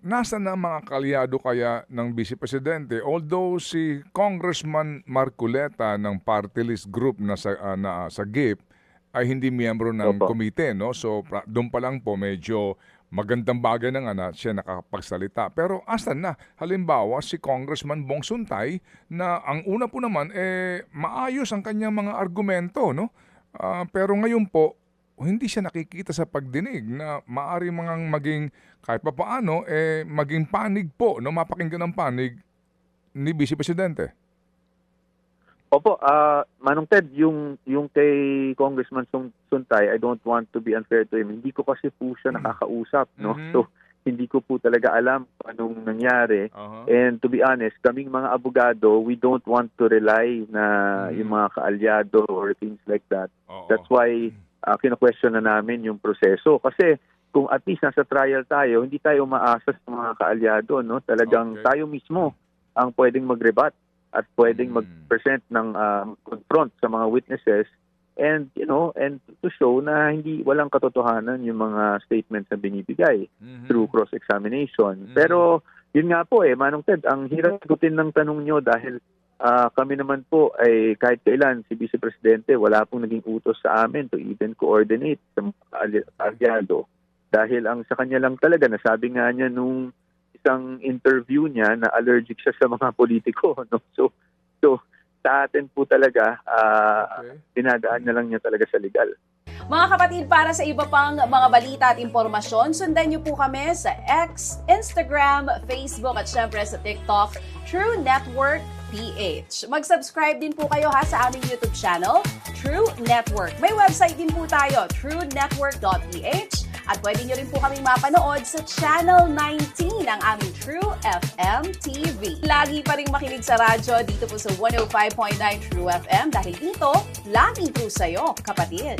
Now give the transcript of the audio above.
Nasaan na ang mga kalyado kaya ng Vice Presidente? Although si Congressman Marcoleta ng party list group sa GIP ay hindi miyembro ng Opo. komite, no? So doon pa lang po medyo magandang bagay na nga na siya nakapagsalita. Pero asan na? Halimbawa si Congressman Bong Suntay na ang una po naman maayos ang kanyang mga argumento, no? Pero ngayon po hindi siya nakikita sa pagdinig na maaari maging kahit pa paano maging panig po, no, mapakinggan ng panig ni Vice Presidente. Opo, Manong Ted, yung kay Congressman Suntay, I don't want to be unfair to him. Hindi ko kasi po siya nakakausap, no? So, hindi ko po talaga alam anong nangyari. And to be honest, kaming mga abogado, we don't want to rely na yung mga kaalyado or things like that. That's why kino-question na namin yung proseso. Kasi kung at least nasa trial tayo, hindi tayo maasa sa mga kaalyado, no? Talagang tayo mismo ang pwedeng mag-rebut at pwedeng mag-present ng confront sa mga witnesses and and to show na walang katotohanan yung mga statements na binibigay through cross-examination. Pero yun nga po Manong Ted, ang hirap sagutin ng tanong nyo dahil kami naman po ay kahit kailan si Vice Presidente wala pong naging utos sa amin to even coordinate sa mga aliado. Dahil ang sa kanya lang talaga, nasabi nga niya nung isang interview niya na allergic siya sa mga politiko. No? So sa atin po talaga, dinadaan na lang niya talaga sa legal. Mga kapatid, para sa iba pang mga balita at impormasyon, sundan niyo po kami sa X, Instagram, Facebook at syempre sa TikTok, True Network PH. Mag-subscribe din po kayo sa aming YouTube channel, True Network. May website din po tayo, truenetwork.ph, at pwede nyo rin po kaming mapanood sa Channel 19 ng aming True FM TV. Lagi pa rin makinig sa radyo dito po sa 105.9 True FM dahil dito, lagi po sa'yo, kapatid.